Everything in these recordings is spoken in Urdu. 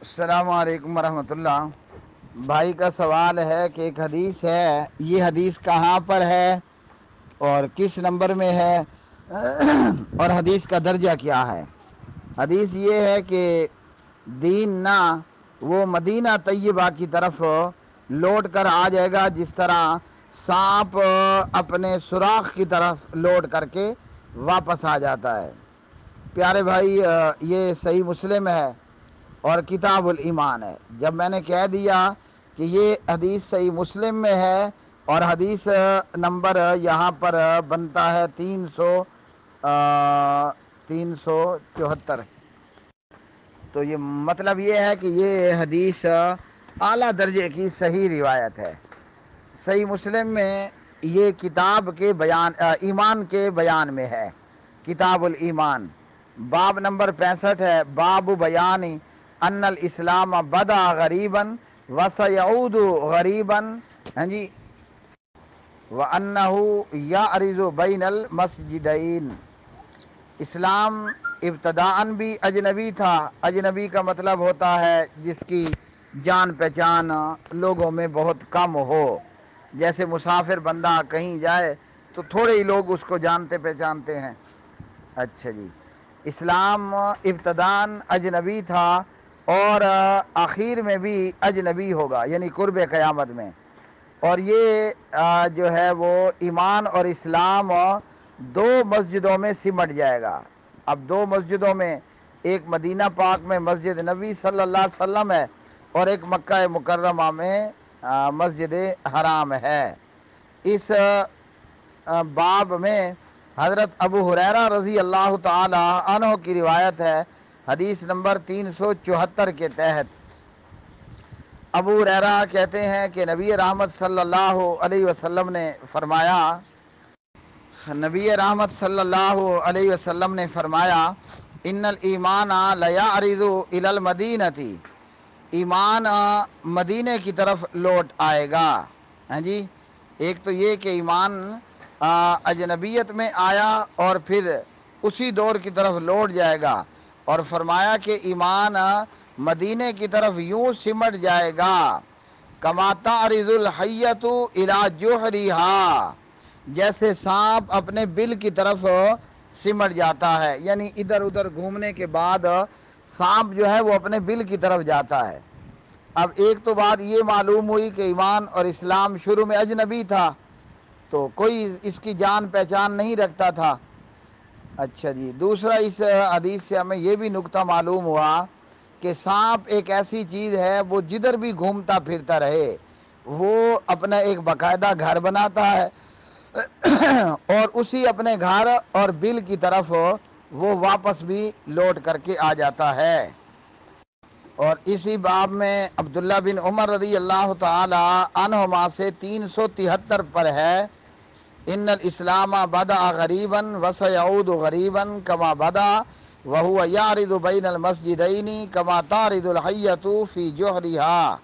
السلام علیکم ورحمۃ اللہ۔ بھائی کا سوال ہے کہ ایک حدیث ہے، یہ حدیث کہاں پر ہے اور کس نمبر میں ہے، اور حدیث کا درجہ کیا ہے؟ حدیث یہ ہے کہ دین نہ وہ مدینہ طیبہ کی طرف لوٹ کر آ جائے گا جس طرح سانپ اپنے سوراخ کی طرف لوٹ کر کے واپس آ جاتا ہے۔ پیارے بھائی، یہ صحیح مسلم ہے اور کتاب الایمان ہے۔ جب میں نے کہہ دیا کہ یہ حدیث صحیح مسلم میں ہے اور حدیث نمبر یہاں پر بنتا ہے 374، تو یہ مطلب یہ ہے کہ یہ حدیث اعلیٰ درجے کی صحیح روایت ہے۔ صحیح مسلم میں یہ کتاب کے بیان ایمان کے بیان میں ہے، کتاب الایمان، باب نمبر 65 ہے، باب بیان ان الاسلام بدا غریباً وسیعود غریباً، ہاں جی، وَأَنَّهُ يَعْرِضُ بَيْنَ الْمَسْجِدَيْنِ۔ اسلام ابتداءً بھی اجنبی تھا۔ اجنبی کا مطلب ہوتا ہے جس کی جان پہچان لوگوں میں بہت کم ہو، جیسے مسافر بندہ کہیں جائے تو تھوڑے ہی لوگ اس کو جانتے پہچانتے ہیں۔ اچھا جی، اسلام ابتداءً اجنبی تھا اور آخر میں بھی اجنبی ہوگا، یعنی قرب قیامت میں۔ اور یہ جو ہے وہ ایمان اور اسلام دو مسجدوں میں سمٹ جائے گا۔ اب دو مسجدوں میں، ایک مدینہ پاک میں مسجد نبی صلی اللہ علیہ وسلم ہے اور ایک مکہ مکرمہ میں مسجد حرام ہے۔ اس باب میں حضرت ابو ہریرہ رضی اللہ تعالی عنہ کی روایت ہے، حدیث نمبر 374 کے تحت۔ ابو ہریرہ کہتے ہیں کہ نبی رحمت صلی اللہ علیہ وسلم نے فرمایا، ان الایمان لیعرض الی المدینۃ، ایمان مدینے کی طرف لوٹ آئے گا۔ ہاں جی، ایک تو یہ کہ ایمان اجنبیت میں آیا اور پھر اسی دور کی طرف لوٹ جائے گا، اور فرمایا کہ ایمان مدینے کی طرف یوں سمٹ جائے گا کما تعرض الحیۃ الی جحرھا، جیسے سانپ اپنے بل کی طرف سمٹ جاتا ہے، یعنی ادھر ادھر گھومنے کے بعد سانپ جو ہے وہ اپنے بل کی طرف جاتا ہے۔ اب ایک تو بات یہ معلوم ہوئی کہ ایمان اور اسلام شروع میں اجنبی تھا تو کوئی اس کی جان پہچان نہیں رکھتا تھا۔ اچھا جی، دوسرا اس حدیث سے ہمیں یہ بھی نکتہ معلوم ہوا کہ سانپ ایک ایسی چیز ہے، وہ جدھر بھی گھومتا پھرتا رہے وہ اپنا ایک باقاعدہ گھر بناتا ہے اور اسی اپنے گھر اور بل کی طرف وہ واپس بھی لوٹ کر کے آ جاتا ہے۔ اور اسی باب میں عبداللہ بن عمر رضی اللہ تعالی عنہما سے 373 پر ہے، ان الاسلام بدا غریبا وسیعود غریبا کما بدا وهو یعرض بین المسجدین کما تعرض الحیۃ فی جحرھا۔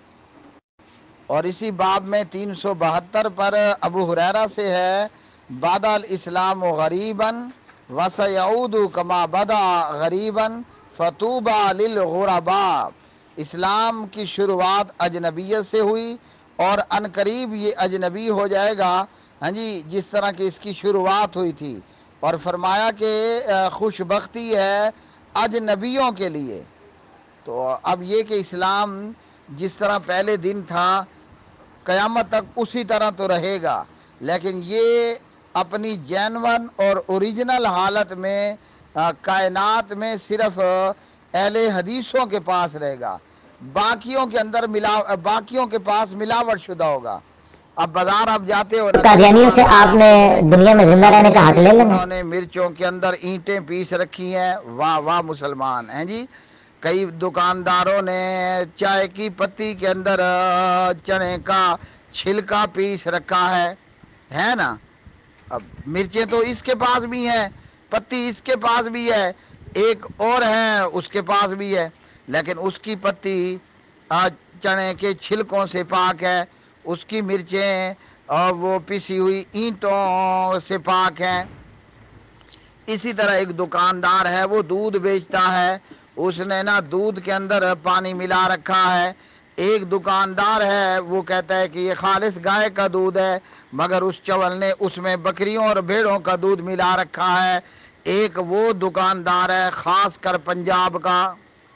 اور اسی باب میں 372 پر ابو ہریرہ سے ہے، بدا الاسلام غریبا وسیعود کما بدا غریبا فطوبی للغرباء، اسلام کی شروعات اجنبیت سے ہوئی اور عنقریب یہ اجنبی ہو جائے گا، ہاں جی، جس طرح کی اس کی شروعات ہوئی تھی۔ اور فرمایا کہ خوش بختی ہے اجنبیوں کے لیے۔ تو اب یہ کہ اسلام جس طرح پہلے دن تھا قیامت تک اسی طرح تو رہے گا، لیکن یہ اپنی جینون اور اوریجنل حالت میں کائنات میں صرف اہل حدیثوں کے پاس رہے گا، باقیوں کے پاس ملاوٹ شدہ ہوگا۔ اب بازار آپ جاتے ہو نا، قادیانیوں سے آپ نے دنیا میں زندہ رہنے کا حق لے لینا۔ انہوں نے مرچوں کے اندر اینٹیں پیس رکھی ہیں، واہ واہ مسلمان ہیں جی۔ کئی دکانداروں نے چائے کی پتی کے اندر چنے کا چھلکا پیس رکھا ہے نا۔ اب مرچیں تو اس کے پاس بھی ہیں، پتی اس کے پاس بھی ہے، ایک اور ہے اس کے پاس بھی ہے، لیکن اس کی پتی چنے کے چھلکوں سے پاک ہے، اس کی مرچیں اور وہ پسی ہوئی اینٹوں سے پاک ہیں۔ اسی طرح ایک دکاندار ہے، وہ دودھ بیچتا ہے، اس نے نا دودھ کے اندر پانی ملا رکھا ہے۔ ایک دکاندار ہے وہ کہتا ہے کہ یہ خالص گائے کا دودھ ہے، مگر اس چول نے اس میں بکریوں اور بھیڑوں کا دودھ ملا رکھا ہے۔ ایک وہ دکاندار ہے خاص کر پنجاب کا،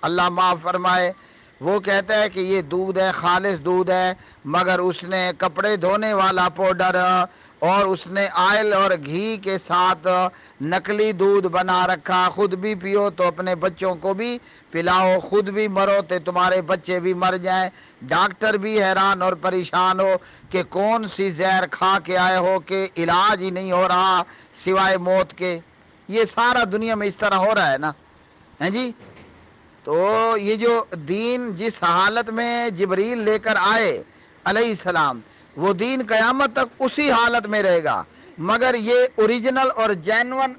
اللہ معاف فرمائے، وہ کہتا ہے کہ یہ دودھ ہے، خالص دودھ ہے، مگر اس نے کپڑے دھونے والا پاؤڈر اور اس نے آئل اور گھی کے ساتھ نکلی دودھ بنا رکھا۔ خود بھی پیو تو اپنے بچوں کو بھی پلاؤ، خود بھی مرو تو تمہارے بچے بھی مر جائیں۔ ڈاکٹر بھی حیران اور پریشان ہو کہ کون سی زہر کھا کے آئے ہو کہ علاج ہی نہیں ہو رہا سوائے موت کے۔ یہ سارا دنیا میں اس طرح ہو رہا ہے نا، ہیں جی۔ تو یہ جو دین جس حالت میں جبریل لے کر آئے علیہ السلام، وہ دین قیامت تک اسی حالت میں رہے گا، مگر یہ اوریجنل اور جینون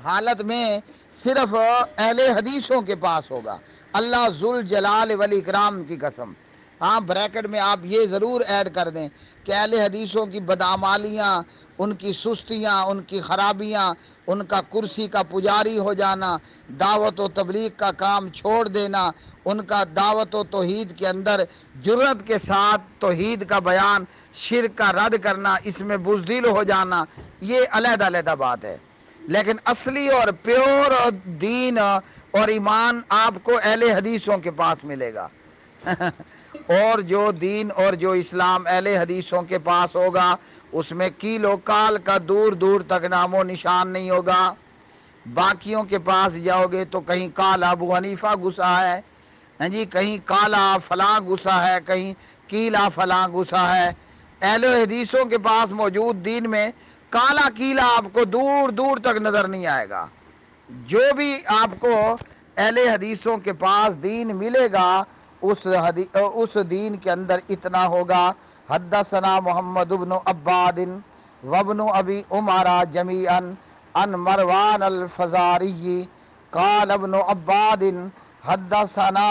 حالت میں صرف اہل حدیثوں کے پاس ہوگا، اللہ ذوالجلال والاکرام کی قسم۔ ہاں، بریکٹ میں آپ یہ ضرور ایڈ کر دیں کہ اہل حدیثوں کی بدعمالیاں، ان کی سستیاں، ان کی خرابیاں، ان کا کرسی کا پجاری ہو جانا، دعوت و تبلیغ کا کام چھوڑ دینا، ان کا دعوت و توحید کے اندر جرأت کے ساتھ توحید کا بیان، شرک کا رد کرنا، اس میں بزدل ہو جانا، یہ علیحدہ علیحدہ بات ہے۔ لیکن اصلی اور پیور دین اور ایمان آپ کو اہل حدیثوں کے پاس ملے گا اور جو دین اور جو اسلام اہل حدیثوں کے پاس ہوگا اس میں کیل و کال کا دور دور تک نام و نشان نہیں ہوگا۔ باقیوں کے پاس جاؤ گے تو کہیں کالا ابو حنیفہ گھسا ہے، ہاں جی، کہیں کالا فلاں گھسا ہے، کہیں کیلا فلاں گھسا ہے۔ اہل حدیثوں کے پاس موجود دین میں کالا کیلا آپ کو دور دور تک نظر نہیں آئے گا۔ جو بھی آپ کو اہل حدیثوں کے پاس دین ملے گا اس دین کے اندر اتنا ہوگا، حدثنا محمد بن عباد وابن ابی عمر جمیعا عن مروان الفزاری قال ابن عباد حدثنا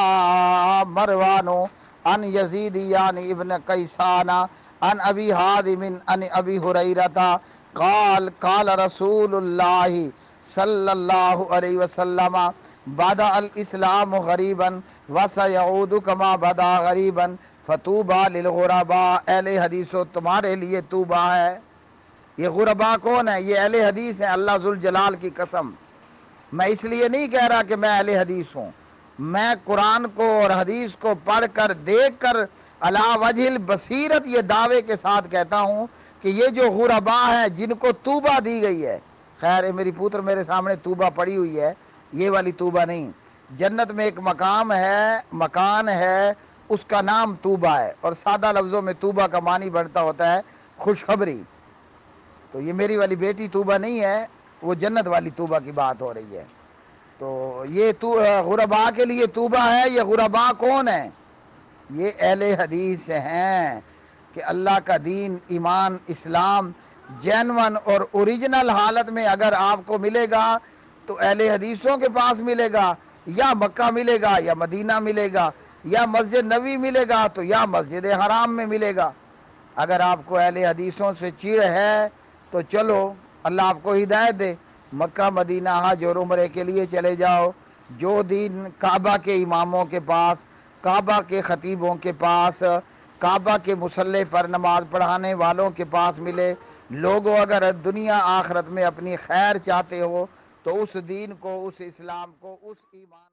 مروان عن یزید یعنی ابن قیسان عن ابی حازم عن ابی ہریرہ قال قال رسول اللہ صلی اللہ علیہ وسلم بدأ الاسلام غریبا وسیعود کما بدا غریبا فطوبى للغرباء۔ اہل حدیثو تمہارے لیے طوبہ ہے۔ یہ غرباء کون ہے؟ یہ اہل حدیث ہیں، اللہ ذوالجلال کی قسم۔ میں اس لیے نہیں کہہ رہا کہ میں اہل حدیث ہوں، میں قرآن کو اور حدیث کو پڑھ کر دیکھ کر علی وجہ البصیرت یہ دعوے کے ساتھ کہتا ہوں کہ یہ جو غرباء ہیں جن کو طوبہ دی گئی ہے، خیر میری پوتر میرے سامنے طوبہ پڑی ہوئی ہے، یہ والی طوبہ نہیں، جنت میں ایک مکان ہے اس کا نام طوبہ ہے، اور سادہ لفظوں میں طوبہ کا معنی بڑھتا ہوتا ہے خوشخبری۔ تو یہ میری والی بیٹی طوبہ نہیں ہے، وہ جنت والی طوبہ کی بات ہو رہی ہے۔ تو یہ غرباء کے لیے طوبہ ہے۔ یہ غرباء کون ہیں؟ یہ اہل حدیث ہیں کہ اللہ کا دین، ایمان، اسلام جینون اور اوریجنل حالت میں اگر آپ کو ملے گا تو اہل حدیثوں کے پاس ملے گا، یا مکہ ملے گا، یا مدینہ ملے گا، یا مسجد نبوی ملے گا، تو یا مسجد حرام میں ملے گا۔ اگر آپ کو اہل حدیثوں سے چڑ ہے تو چلو، اللہ آپ کو ہدایت دے، مکہ مدینہ حج اور عمرے کے لیے چلے جاؤ۔ جو دین کعبہ کے اماموں کے پاس، کعبہ کے خطیبوں کے پاس، کعبہ کے مصلی پر نماز پڑھانے والوں کے پاس ملے، لوگوں اگر دنیا آخرت میں اپنی خیر چاہتے ہو تو اس دین کو، اس اسلام کو، اس ایمان